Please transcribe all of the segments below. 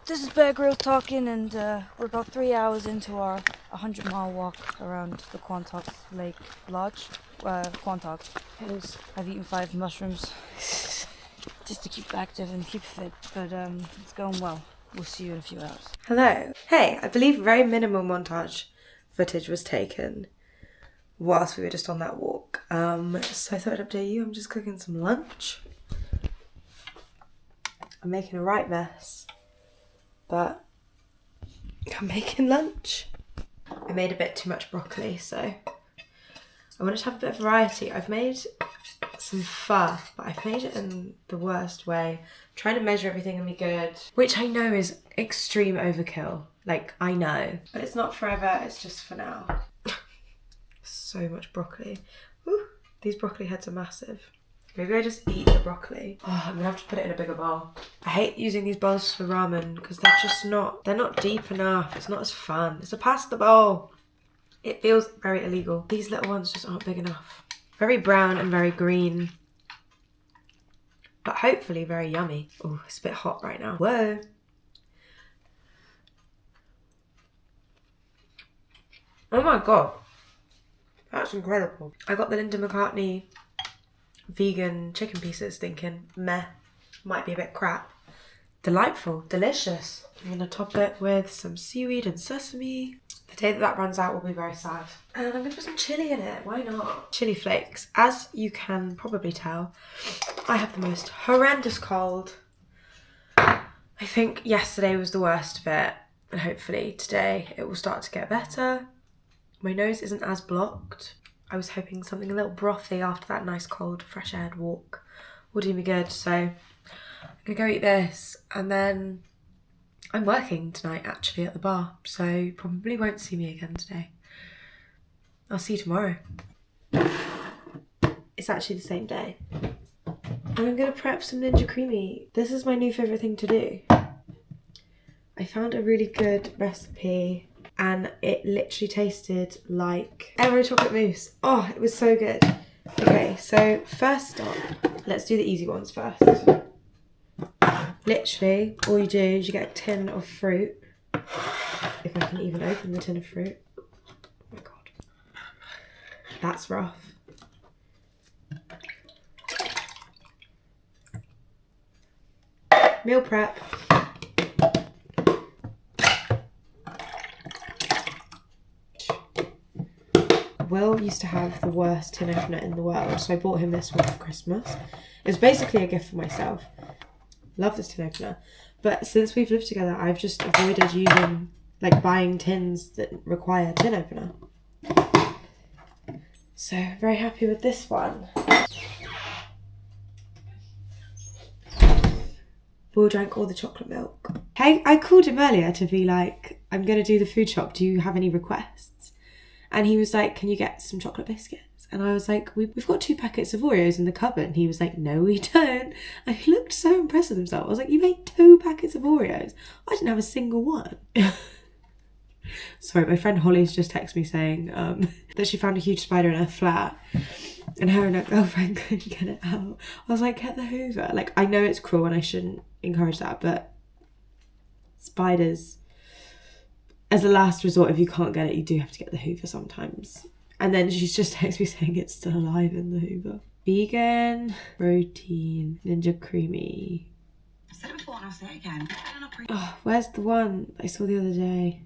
This is Bear Grylls talking, and we're about 3 hours into our 100-mile walk around the Quantock Lake Lodge. Quantock. I've eaten 5 mushrooms just to keep active and keep fit, but it's going well. We'll see you in a few hours. Hello. Hey, I believe very minimal montage footage was taken whilst we were just on that walk. So I thought I'd update you. I'm just cooking some lunch. I'm making a right mess, but I'm making lunch. I made a bit too much broccoli, so I wanted to have a bit of variety. I've made some pho, but I've made it in the worst way. I'm trying to measure everything and be good, which I know is extreme overkill. Like, I know. But it's not forever, it's just for now. So much broccoli. Woo, these broccoli heads are massive. Maybe I just eat the broccoli. Oh, I'm gonna have to put it in a bigger bowl. I hate using these bowls for ramen because they're not deep enough. It's not as fun. It's a pasta bowl. It feels very illegal. These little ones just aren't big enough. Very brown and very green, but hopefully very yummy. Oh, it's a bit hot right now. Whoa. Oh my God. That's incredible. I got the Linda McCartney vegan chicken pieces thinking, meh, might be a bit crap. Delightful, delicious. I'm gonna top it with some seaweed and sesame. The day that runs out will be very sad. And I'm gonna put some chili in it, why not? Chili flakes. As you can probably tell, I have the most horrendous cold. I think yesterday was the worst of it, and hopefully today it will start to get better. My nose isn't as blocked. I was hoping something a little brothy after that nice cold fresh aired walk will do me good. So I'm gonna go eat this, and then I'm working tonight actually at the bar, so you probably won't see me again today. I'll see you tomorrow. It's actually the same day. And I'm gonna prep some Ninja Creamy. This is my new favourite thing to do. I found a really good recipe and it literally tasted like Emerald chocolate mousse. Oh, it was so good. Okay, so first up, let's do the easy ones first. Literally, all you do is you get a tin of fruit. If I can even open the tin of fruit. Oh my God. That's rough. Meal prep. Will used to have the worst tin opener in the world, so I bought him this one for Christmas. It was basically a gift for myself. Love this tin opener. But since we've lived together, I've just avoided using, buying tins that require a tin opener. So, very happy with this one. Will drank all the chocolate milk. Hey, I called him earlier to be like, I'm going to do the food shop. Do you have any requests? And he was like, can you get some chocolate biscuits? And I was like, we've got 2 packets of Oreos in the cupboard. And he was like, no, we don't. And he looked so impressed with himself. I was like, you made 2 packets of Oreos? I didn't have a single one. Sorry, my friend Holly's just texted me saying that she found a huge spider in her flat. And her and her girlfriend couldn't get it out. I was like, get the Hoover. I know it's cruel and I shouldn't encourage that, but spiders, as a last resort, if you can't get it, you do have to get the Hoover sometimes. And then she's just texted me saying it's still alive in the Hoover. Vegan, protein, Ninja Creamy. I said it before and I'll say it again. Oh, where's the one I saw the other day?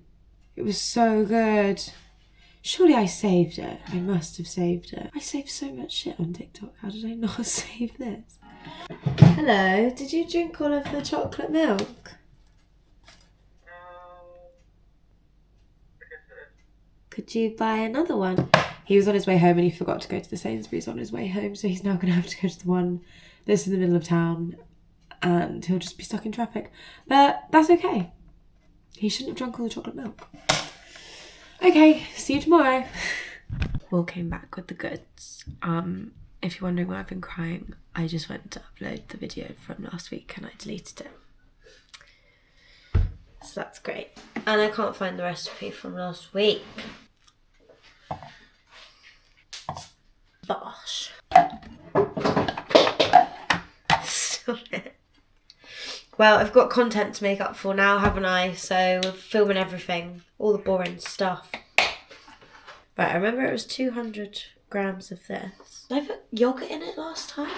It was so good. Surely I saved it. I must have saved it. I saved so much shit on TikTok. How did I not save this? Hello, did you drink all of the chocolate milk? Could you buy another one? He was on his way home and he forgot to go to the Sainsbury's on his way home, so he's now going to have to go to the one that's in the middle of town and he'll just be stuck in traffic. But that's okay. He shouldn't have drunk all the chocolate milk. Okay, see you tomorrow. Will came back with the goods. If you're wondering why I've been crying, I just went to upload the video from last week and I deleted it. So that's great. And I can't find the recipe from last week. Bosh. Stop it. Well, I've got content to make up for now, haven't I? So we're filming everything, all the boring stuff. Right, I remember it was 200 grams of this. Did I put yogurt in it last time?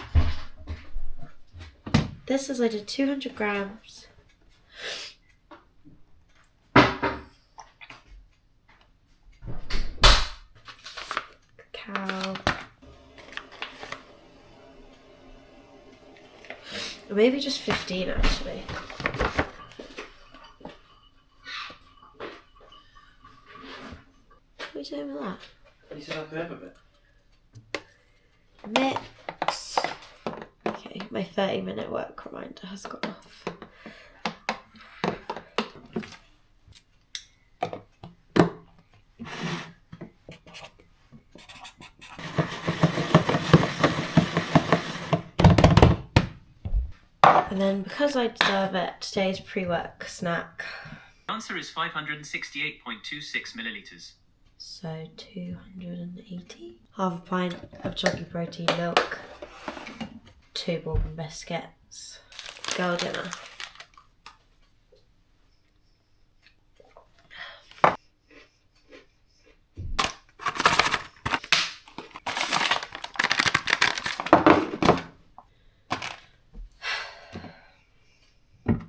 This says I did 200 grams. Cacao. Or maybe just 15 actually. What are you doing with that? You said I'd have a bit. Mix. Okay, my 30-minute work reminder has gone off. And then because I deserve it, today's pre-work snack. The answer is 568.26 millilitres. So 280. Half a pint of jockey protein milk. 2 bourbon biscuits. Girl dinner.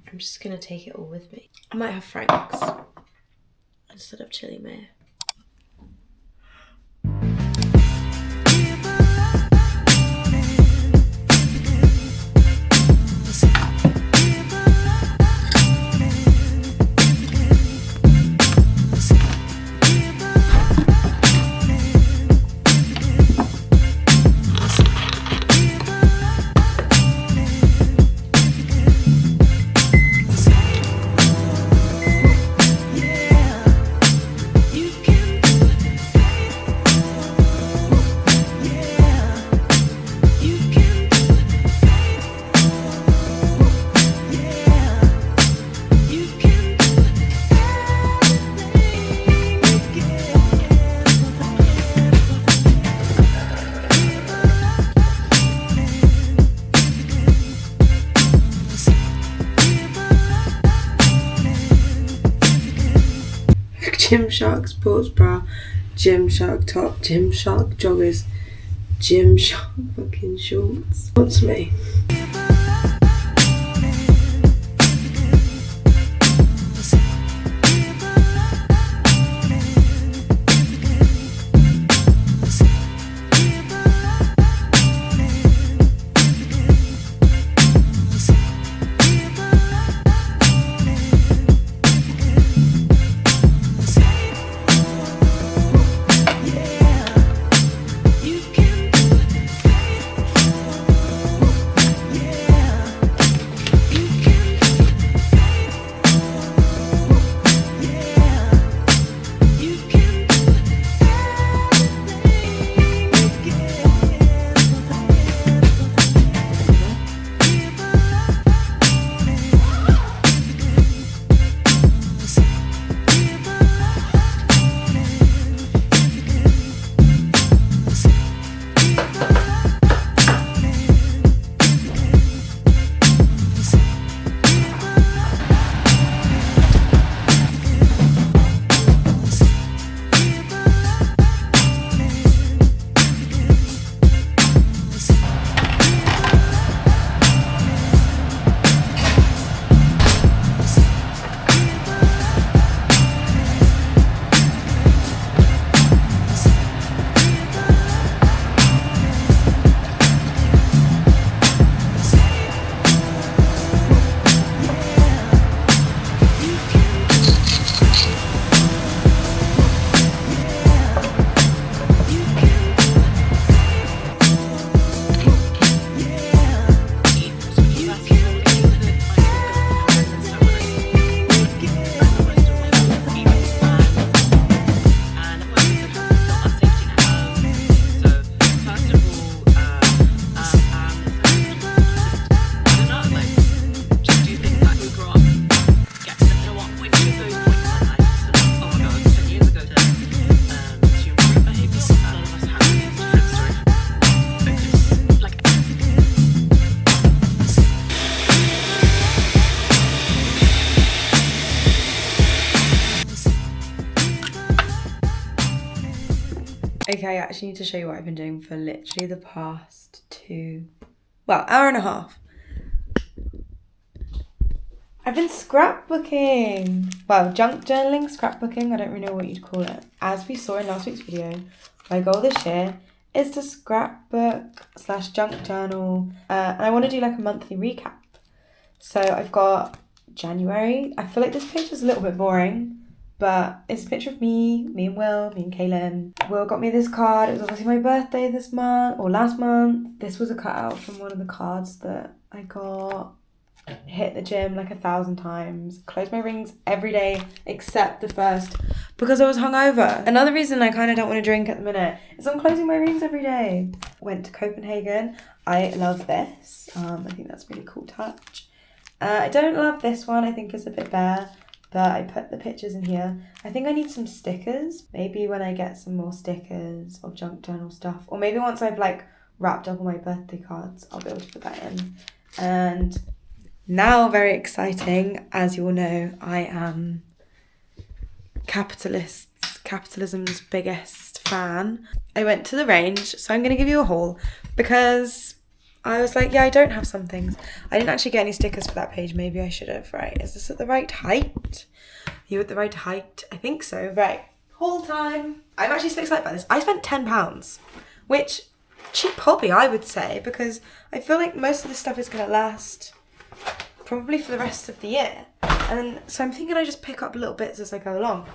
I'm just gonna take it all with me. I might have Frank's instead of chili mayo. Gymshark sports bra, Gymshark top, Gymshark joggers, Gymshark fucking shorts. What's me? Okay, I actually need to show you what I've been doing for literally the past hour and a half. I've been scrapbooking. Well, junk journaling, scrapbooking, I don't really know what you'd call it. As we saw in last week's video, my goal this year is to scrapbook/junk journal. And I want to do like a monthly recap. So I've got January. I feel like this page is a little bit boring, but it's a picture of me and Will, me and Kaylin. Will got me this card. It was obviously my birthday this month, or last month. This was a cutout from one of the cards that I got. Hit the gym like 1,000 times. Close my rings every day except the first because I was hungover. Another reason I kind of don't want to drink at the minute is I'm closing my rings every day. Went to Copenhagen. I love this. I think that's a really cool touch. I don't love this one. I think it's a bit bare, but I put the pictures in here. I think I need some stickers. Maybe when I get some more stickers of junk journal stuff, or maybe once I've like wrapped up all my birthday cards, I'll be able to put that in. And now, very exciting, as you all know, I am capitalism's biggest fan. I went to the range, so I'm going to give you a haul because I was like, yeah, I don't have some things. I didn't actually get any stickers for that page. Maybe I should have, right? Is this at the right height? Are you at the right height? I think so, right. Haul time. I'm actually so excited about this. I spent £10, which, cheap hobby, I would say, because I feel like most of this stuff is going to last probably for the rest of the year. And so I'm thinking I just pick up little bits as I go along.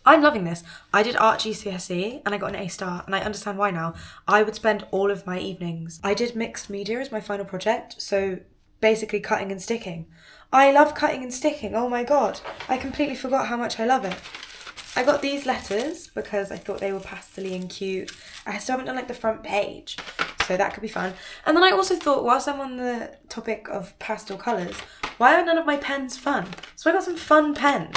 I'm loving this. I did art GCSE and I got an A star, and I understand why now. I would spend all of my evenings. I did mixed media as my final project, so basically cutting and sticking. I love cutting and sticking, oh my god. I completely forgot how much I love it. I got these letters because I thought they were pastel-y and cute. I still haven't done like the front page, so that could be fun. And then I also thought, whilst I'm on the topic of pastel colours, why are none of my pens fun? So I got some fun pens.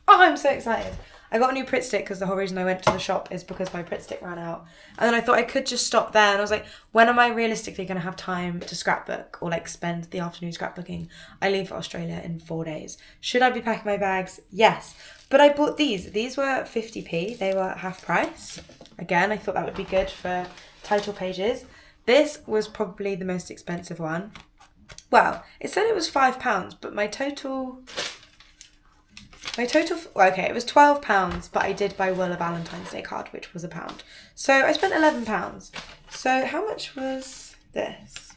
Oh, I'm so excited. I got a new Pritt stick because the whole reason I went to the shop is because my Pritt stick ran out. And then I thought I could just stop there, and I was like, when am I realistically going to have time to scrapbook or like spend the afternoon scrapbooking? I leave for Australia in 4 days. Should I be packing my bags? Yes. But I bought these. These were 50p. They were half price. Again, I thought that would be good for title pages. This was probably the most expensive one. Well, it said it was £5, but my total, okay, it was £12, but I did buy Will a Valentine's Day card, which was £1. So I spent £11. So how much was this?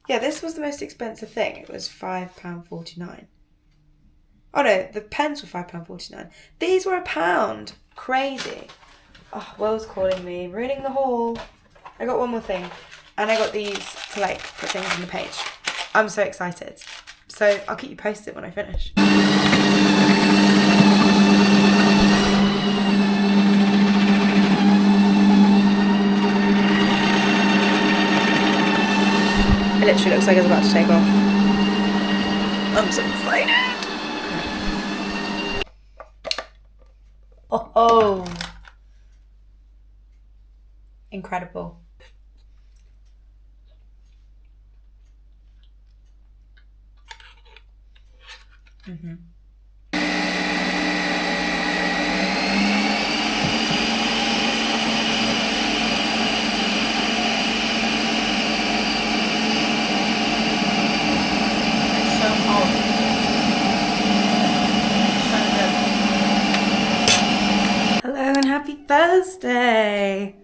Yeah, this was the most expensive thing. It was £5.49. Oh no, the pens were £5.49. These were £1. Crazy. Oh, Will's calling me, ruining the haul. I got one more thing, and I got these to like put things on the page. I'm so excited. So I'll keep you posted when I finish. It literally looks like it's about to take off. I'm so excited. Oh. Incredible. Mm-hmm. It's so cold. So good. Hello and happy Thursday.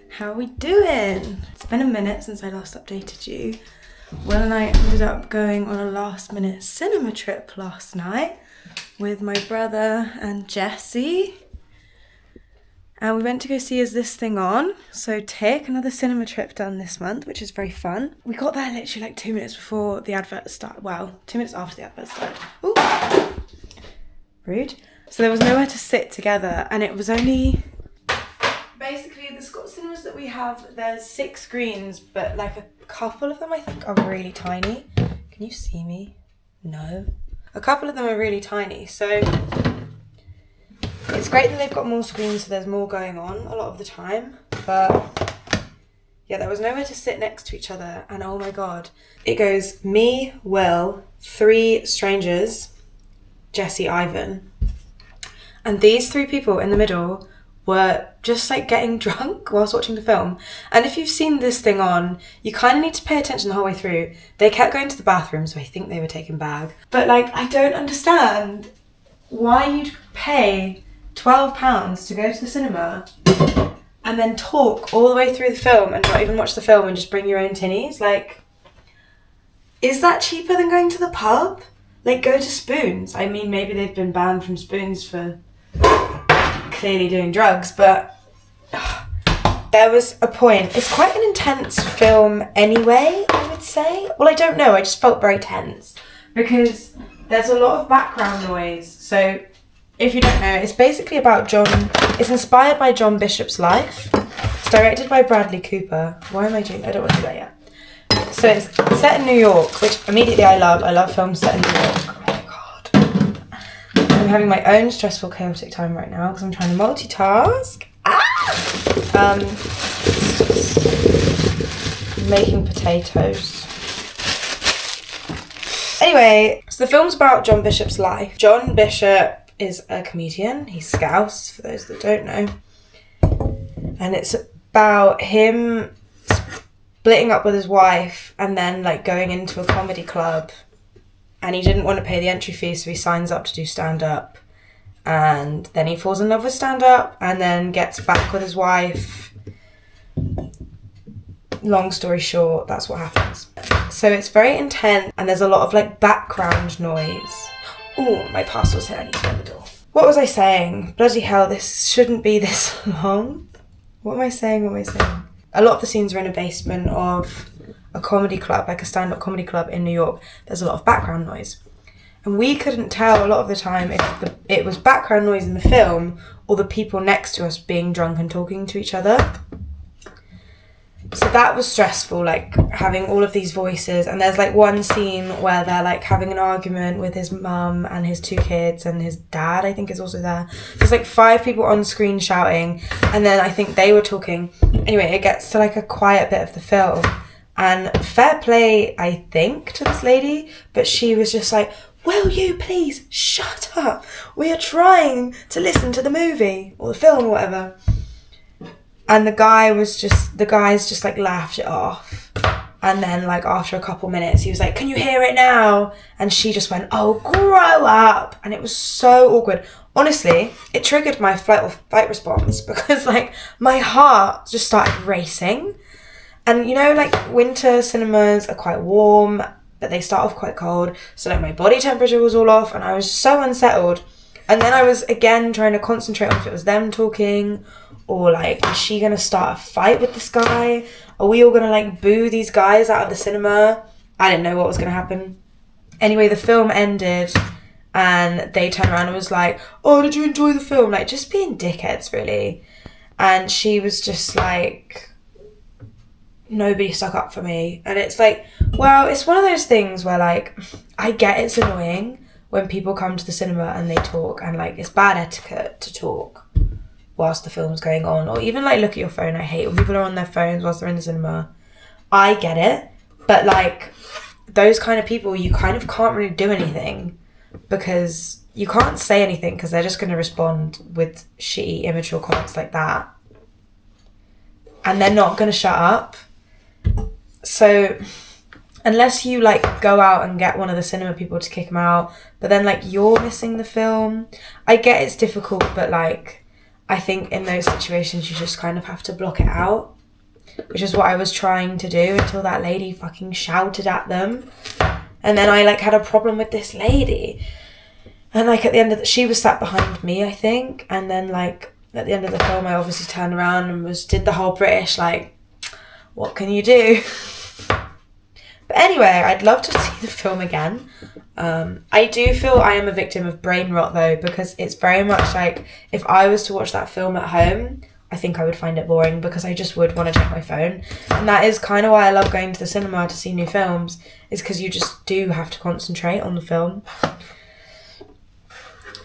How are we doing? It's been a minute since I last updated you. Will and I ended up going on a last minute cinema trip last night with my brother and Jessie. And we went to go see Is This Thing On? So Tick, another cinema trip done this month, which is very fun. We got there literally like 2 minutes before the advert started. Well, 2 minutes after the advert started. Ooh, rude. So there was nowhere to sit together, and it was only... Basically, the Scott cinemas that we have, there's 6 screens, but like a couple of them I think are really tiny. Can you see me? No. A couple of them are really tiny, so it's great that they've got more screens, so there's more going on a lot of the time. But yeah, there was nowhere to sit next to each other, and oh my god. It goes me, Will, 3 strangers, Jessie, Ivan, and these 3 people in the middle were just like getting drunk whilst watching the film. And if you've seen this thing on, you kind of need to pay attention the whole way through. They kept going to the bathroom, so I think they were taking bag. But like, I don't understand why you'd pay £12 to go to the cinema and then talk all the way through the film and not even watch the film and just bring your own tinnies. Like, is that cheaper than going to the pub? Like, go to Spoons. I mean, maybe they've been banned from Spoons for clearly doing drugs, but there was a point. It's quite an intense film anyway, I would say. Well, I don't know, I just felt very tense because there's a lot of background noise. So if you don't know, it's basically about it's inspired by John Bishop's life. It's directed by Bradley Cooper. Why am I doing that? I don't want to do that yet. So it's set in New York, which immediately I love films set in New York. Oh my god. I'm having my own stressful, chaotic time right now because I'm trying to multitask. Making potatoes. Anyway, so the film's about John Bishop's life. John Bishop is a comedian. He's Scouse, for those that don't know. And it's about him splitting up with his wife and then like going into a comedy club, and he didn't want to pay the entry fee, so he signs up to do stand-up, and then he falls in love with stand-up and then gets back with his wife. Long story short, that's what happens. So it's very intense and there's a lot of like background noise. Oh, my parcel's here, I need to open the door. What was I saying? Bloody hell, this shouldn't be this long. What am I saying? A lot of the scenes are in a basement of a comedy club, like a stand-up comedy club in New York. There's a lot of background noise. And we couldn't tell a lot of the time if it was background noise in the film or the people next to us being drunk and talking to each other. So that was stressful, like having all of these voices. And there's like one scene where they're like having an argument with his mum and his 2 kids, and his dad, I think, is also there. There's like 5 people on screen shouting, and then I think they were talking. Anyway, it gets to like a quiet bit of the film, and fair play, I think, to this lady, but she was just like, will you please shut up? We are trying to listen to the movie or the film or whatever. And the guys just like laughed it off. And then like after a couple minutes, he was like, can you hear it now? And she just went, oh, grow up. And it was so awkward. Honestly, it triggered my flight or fight response because like my heart just started racing. And you know, like winter cinemas are quite warm, but they start off quite cold. So like my body temperature was all off and I was so unsettled. And then I was again trying to concentrate on if it was them talking or like, is she going to start a fight with this guy? Are we all going to like boo these guys out of the cinema? I didn't know what was going to happen. Anyway, the film ended and they turned around and was like, oh, did you enjoy the film? Like just being dickheads really. And she was just like, nobody stuck up for me. And it's like, well, it's one of those things where like, I get it's annoying when people come to the cinema and they talk, and like it's bad etiquette to talk whilst the film's going on, or even like look at your phone. I hate when people are on their phones whilst they're in the cinema. I get it, but like those kind of people, you kind of can't really do anything because you can't say anything because they're just going to respond with shitty, immature comments like that, and they're not going to shut up. So unless you like go out and get one of the cinema people to kick them out, but then like you're missing the film. I get it's difficult, but like I think in those situations you just kind of have to block it out, which is what I was trying to do until that lady fucking shouted at them. And then I like had a problem with this lady, and like at the end of she was sat behind me, I think, and then like at the end of the film I obviously turned around and did the whole British like, what can you do? But anyway, I'd love to see the film again. I do feel I am a victim of brain rot though, because it's very much like if I was to watch that film at home, I think I would find it boring because I just would want to check my phone. And that is kind of why I love going to the cinema to see new films, is because you just do have to concentrate on the film.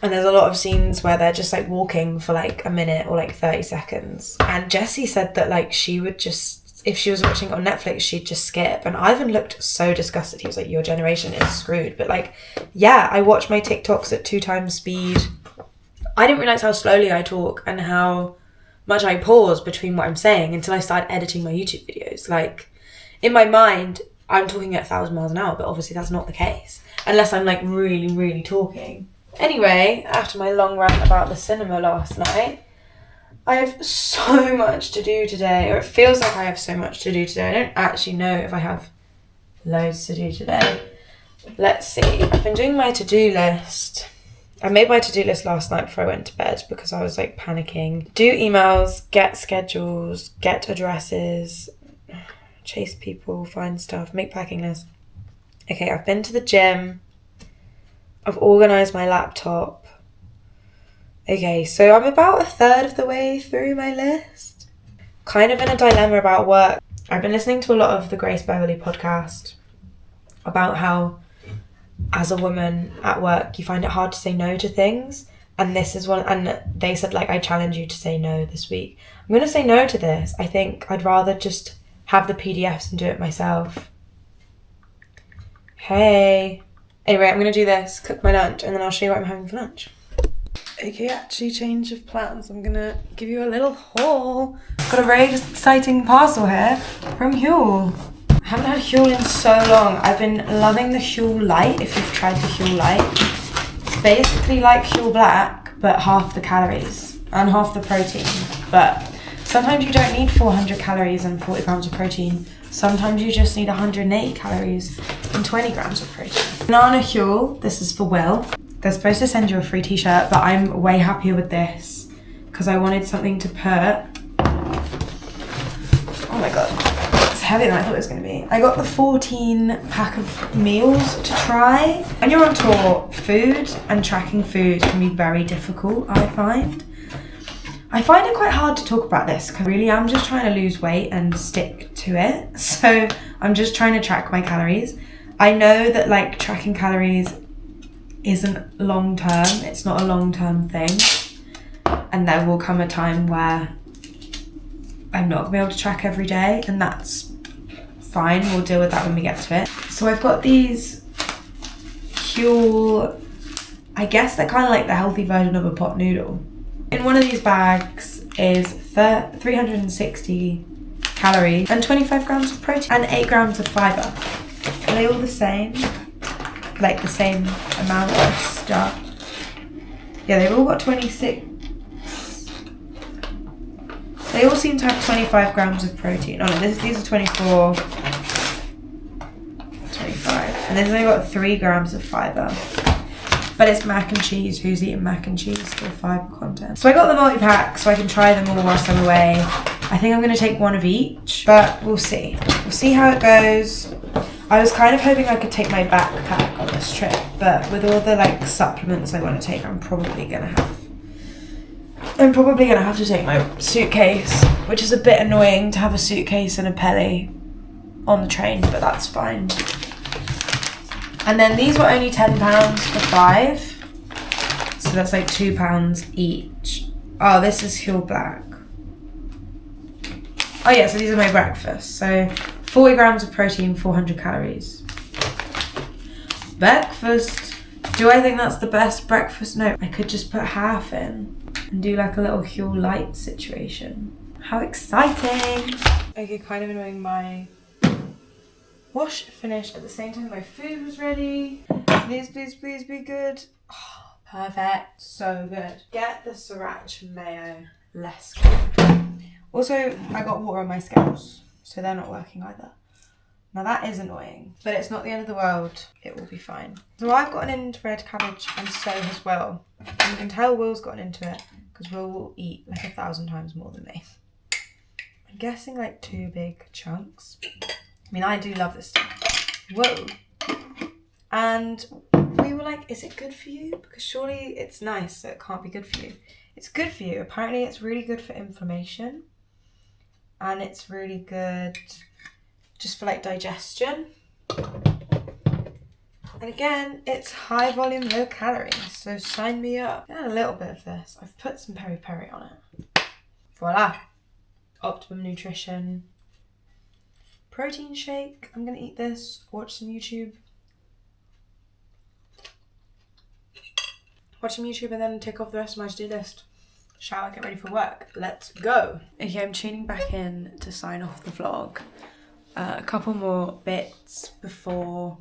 And there's a lot of scenes where they're just like walking for like a minute or like 30 seconds. And Jessie said that like she would just, if she was watching it on Netflix, she'd just skip. And Ivan looked so disgusted. He was like, your generation is screwed. But like, yeah, I watch my TikToks at 2 times speed. I didn't realise how slowly I talk and how much I pause between what I'm saying until I start editing my YouTube videos. Like, in my mind, I'm talking at 1,000 miles an hour, but obviously that's not the case. Unless I'm like really, really talking. Anyway, after my long rant about the cinema last night, I have so much to do today, or it feels like I have so much to do today. I don't actually know if I have loads to do today. Let's see. I've been doing my to-do list. I made my to-do list last night before I went to bed because I was like panicking. Do emails, get schedules, get addresses, chase people, find stuff, make packing lists. Okay, I've been to the gym. I've organised my laptop. Okay, so I'm about a third of the way through my list. Kind of in a dilemma about work. I've been listening to a lot of the Grace Beverley podcast about how as a woman at work you find it hard to say no to things, and this is one, and they said like I challenge you to say no this week. I'm going to say no to this. I think I'd rather just have the PDFs and do it myself. Hey. Anyway, I'm going to do this, cook my lunch, and then I'll show you what I'm having for lunch. Okay, actually change of plans. I'm going to give you a little haul. Got a very exciting parcel here from Huel. I haven't had Huel in so long. I've been loving the Huel Light, if you've tried the Huel Light. It's basically like Huel Black, but half the calories and half the protein. But sometimes you don't need 400 calories and 40 grams of protein. Sometimes you just need 180 calories and 20 grams of protein. Banana Huel, this is for Will. They're supposed to send you a free t-shirt, but I'm way happier with this because I wanted something to put. Oh my god, it's heavier than I thought it was going to be. I got the 14 pack of meals to try. When you're on tour, food and tracking food can be very difficult, I find. I find it quite hard to talk about this because really I'm just trying to lose weight and stick to it. So I'm just trying to track my calories. I know that like tracking calories isn't long term. It's not a long term thing. And there will come a time where I'm not gonna be able to track every day, and that's fine. We'll deal with that when we get to it. So I've got these Huel, I guess they're kind of like the healthy version of a pot noodle. In one of these bags is 360 calories and 25 grams of protein and 8 grams of fibre. Are they all the same? Like the same amount of stuff? Yeah, they've all got 26. They all seem to have 25 grams of protein. Oh no, these are 24. 25. And then they've got 3 grams of fibre. But it's mac and cheese. Who's eating mac and cheese? Still fibre content. So I got the multi-pack so I can try them all whilst I'm away. I think I'm going to take one of each, but we'll see. We'll see how it goes. I was kind of hoping I could take my backpack on this trip, but with all the like supplements I want to take, I'm probably going to have to take my suitcase, which is a bit annoying to have a suitcase and a pelly on the train, but that's fine. And then these were only £10 for 5. So that's like £2 each. Oh, this is Huel Black. Oh yeah, so these are my breakfast. So 40 grams of protein, 400 calories. Breakfast. Do I think that's the best breakfast? No, I could just put half in and do like a little Huel Light situation. How exciting. Okay, kind of annoying, my wash finished at the same time my food was ready. Please, please, please be good. Oh, perfect. So good. Get the sriracha mayo. Let's go. Also, I got water on my scales, so they're not working either. Now that is annoying, but it's not the end of the world. It will be fine. So I've gotten into red cabbage, and so has Will. And you can tell Will's gotten into it because Will will eat like 1,000 times more than me. I'm guessing like 2 big chunks. I mean, I do love this stuff. Whoa. And we were like, is it good for you? Because surely it's nice, so it can't be good for you. It's good for you. Apparently it's really good for inflammation. And it's really good just for like digestion. And again, it's high volume, low calories. So sign me up. Get a little bit of this. I've put some peri-peri on it. Voila. Optimum nutrition. Protein shake. I'm going to eat this. Watch some YouTube. Watch some YouTube and then tick off the rest of my to-do list. shower, get ready for work. Let's go. Okay, I'm tuning back in to sign off the vlog. A couple more bits before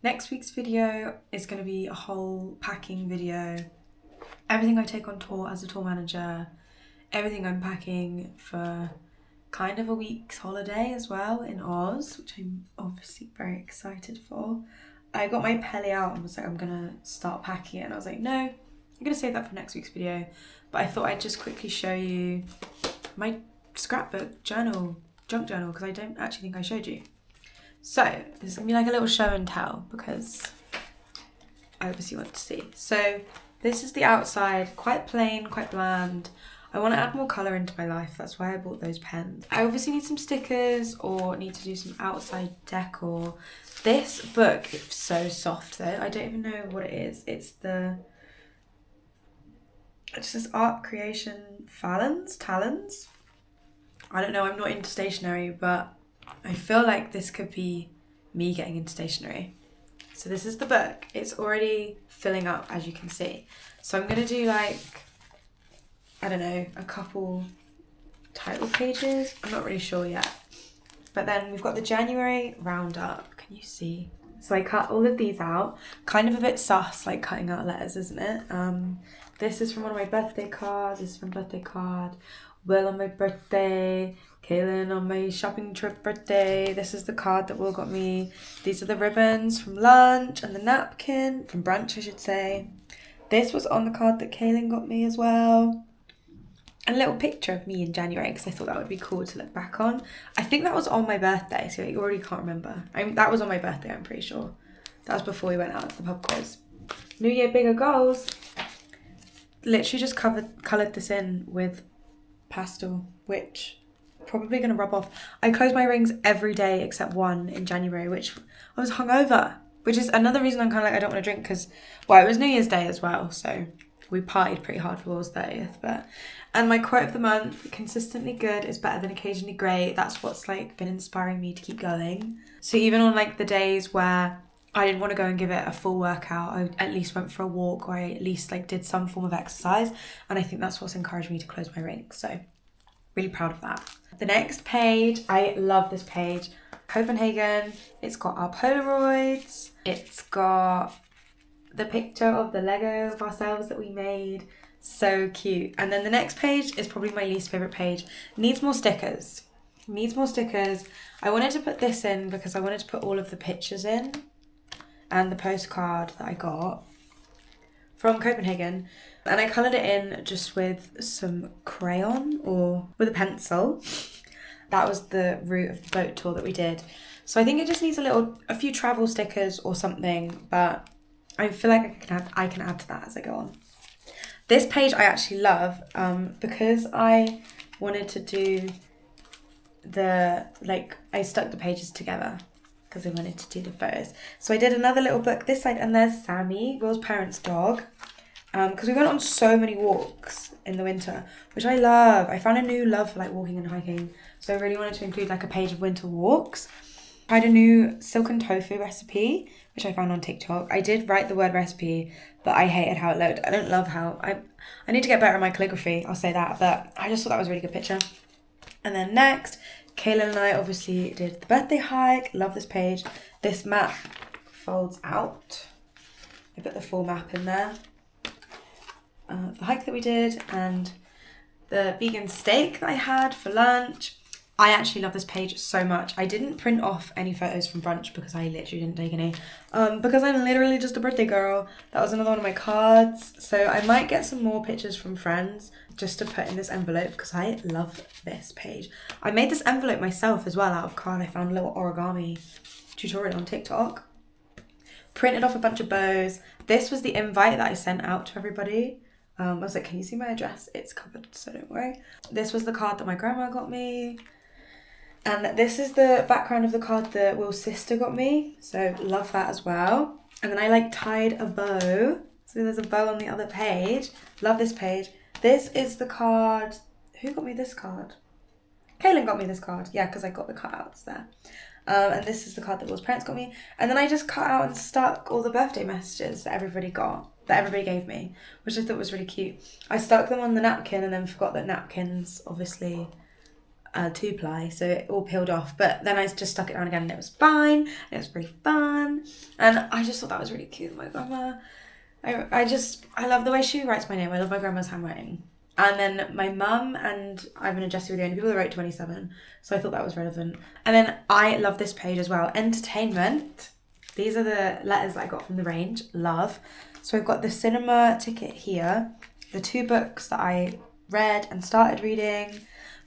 next week's video is going to be a whole packing video. Everything I take on tour as a tour manager, everything I'm packing for kind of a week's holiday as well in Oz, which I'm obviously very excited for. I got my Pele out and was like, I'm gonna start packing it, and I was like, no, I'm gonna save that for next week's video. But I thought I'd just quickly show you my scrapbook journal, junk journal, because I don't actually think I showed you. So this is gonna be like a little show and tell because I obviously want to see. So this is the outside, quite plain, quite bland. I want to add more colour into my life, that's why I bought those pens. I obviously need some stickers or need to do some outside decor. This book is so soft though, I don't even know what it is. It's this art creation talons. I don't know, I'm not into stationery, but I feel like this could be me getting into stationery. So this is the book. It's already filling up, as you can see. So I'm going to do like, I don't know, a couple title pages. I'm not really sure yet. But then we've got the January roundup. Can you see? So I cut all of these out. Kind of a bit sus, like cutting out letters, isn't it? This is from one of my birthday cards. This is from birthday card. Will on my birthday. Kaylin on my shopping trip birthday. This is the card that Will got me. These are the ribbons from lunch and the napkin, from brunch I should say. This was on the card that Kaylin got me as well. And a little picture of me in January because I thought that would be cool to look back on. I think that was on my birthday, so I already can't remember. That was on my birthday, I'm pretty sure. That was before we went out to the pub quiz. New Year, bigger goals. Literally just coloured this in with pastel, which probably going to rub off. I close my rings every day except one in January, which I was hungover, which is another reason I'm kind of like I don't want to drink because, well, it was New Year's Day as well, so we partied pretty hard for Will's 30th. And my quote of the month, consistently good is better than occasionally great. That's what's like been inspiring me to keep going. So even on like the days where I didn't want to go and give it a full workout, I at least went for a walk, or I at least like did some form of exercise, and I think that's what's encouraged me to close my rings. So really proud of that. The next page, I love this page. Copenhagen. It's got our Polaroids. It's got the picture of the Lego of ourselves that we made. So cute. And then the next page is probably my least favourite page. Needs more stickers. I wanted to put this in because I wanted to put all of the pictures in and the postcard that I got from Copenhagen. And I coloured it in just with some crayon or with a pencil. That was the route of the boat tour that we did. So I think it just needs a few travel stickers or something, but I feel like I can add to that as I go on. This page I actually love because I wanted to do I stuck the pages together because I wanted to do the photos. So I did another little book this side, and there's Sammy, Will's parents' dog. Because we went on so many walks in the winter, which I love. I found a new love for like walking and hiking, so I really wanted to include like a page of winter walks. I tried a new silken tofu recipe, which I found on TikTok. I did write the word recipe, but I hated how it looked. I don't love how, I need to get better at my calligraphy, I'll say that, but I just thought that was a really good picture. And then next, Kaylin and I obviously did the birthday hike. Love this page. This map folds out. I put the full map in there. The hike that we did and the vegan steak that I had for lunch. I actually love this page so much. I didn't print off any photos from brunch because I literally didn't take any. Because I'm literally just a birthday girl. That was another one of my cards. So I might get some more pictures from friends just to put in this envelope because I love this page. I made this envelope myself as well out of card. I found a little origami tutorial on TikTok. Printed off a bunch of bows. This was the invite that I sent out to everybody. I was like, can you see my address? It's covered, so don't worry. This was the card that my grandma got me. And this is the background of the card that Will's sister got me. So love that as well. And then I like tied a bow. So there's a bow on the other page. Love this page. This is the card. Who got me this card? Kaylin got me this card. Yeah, because I got the cutouts there. And this is the card that Will's parents got me. And then I just cut out and stuck all the birthday messages that everybody got. that everybody gave me, which I thought was really cute. I stuck them on the napkin and then forgot that napkins obviously 2-ply, so it all peeled off. But then I just stuck it on again and it was fine. And it was really fun. And I just thought that was really cute. My grandma, I love the way she writes my name. I love my grandma's handwriting. And then my mum and Ivan and Jessie were the only people that wrote 27, so I thought that was relevant. And then I love this page as well. Entertainment. These are the letters that I got from the range. Love. So I've got the cinema ticket here, the 2 books that I read and started reading,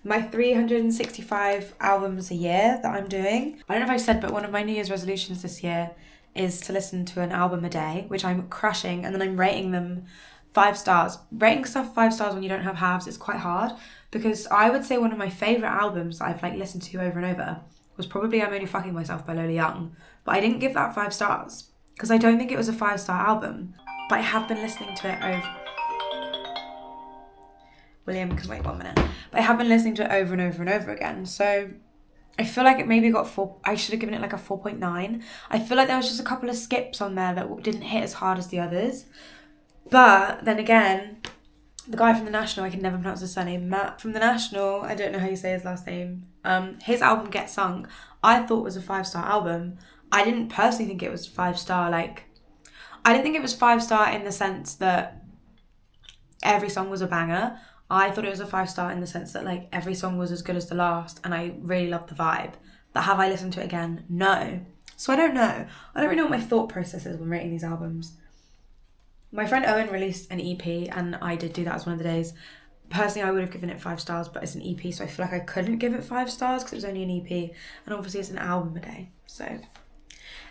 my 365 albums a year that I'm doing. I don't know if I've said, but one of my New Year's resolutions this year is to listen to an album a day, which I'm crushing, and then I'm rating them 5 stars. Rating stuff 5 stars when you don't have halves is quite hard, because I would say one of my favourite albums that I've listened to over and over was probably I'm Only Fucking Myself by Lola Young, but I didn't give that 5 stars because I don't think it was a 5-star album, but I have been listening to it over... William can wait 1 minute. But I have been listening to it over and over and over again, so I feel like it maybe got 4... I should have given it a 4.9. I feel like there was just a couple of skips on there that didn't hit as hard as the others. But then again, the guy from The National, I can never pronounce his surname, Matt from The National, I don't know how you say his last name, his album Get Sung, I thought was a 5-star album. I didn't personally think it was 5-star, I didn't think it was 5-star in the sense that every song was a banger. I thought it was a 5-star in the sense that every song was as good as the last, and I really loved the vibe. But have I listened to it again? No. So I don't know. I don't really know what my thought process is when rating these albums. My friend Owen released an EP, and I did do that as one of the days. Personally, I would have given it 5 stars, but it's an EP, so I feel like I couldn't give it 5 stars because it was only an EP, and obviously it's an album a day. So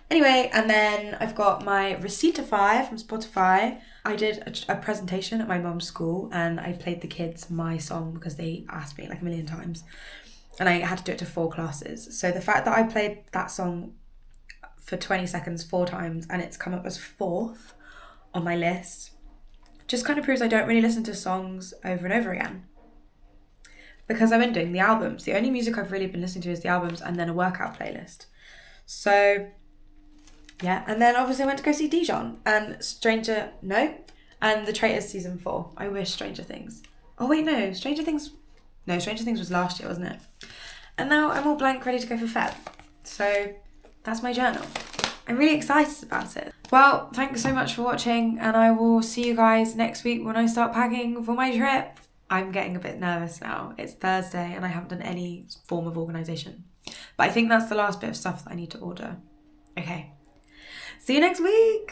anyway, and then I've got my Receiptify from Spotify. I did a presentation at my mum's school, and I played the kids my song because they asked me a million times, and I had to do it to 4 classes. So the fact that I played that song for 20 seconds 4 times and it's come up as 4th on my list just kind of proves I don't really listen to songs over and over again, because I've been doing the albums. The only music I've really been listening to is the albums and then a workout playlist. So yeah, and then obviously I went to go see Dijon and and The Traitors season 4. I wish Stranger Things. Oh wait, no, Stranger Things was last year, wasn't it? And now I'm all blank, ready to go for Feb. So that's my journal. I'm really excited about it. Well, thanks so much for watching, and I will see you guys next week when I start packing for my trip. I'm getting a bit nervous now. It's Thursday and I haven't done any form of organisation. But I think that's the last bit of stuff that I need to order. Okay. See you next week!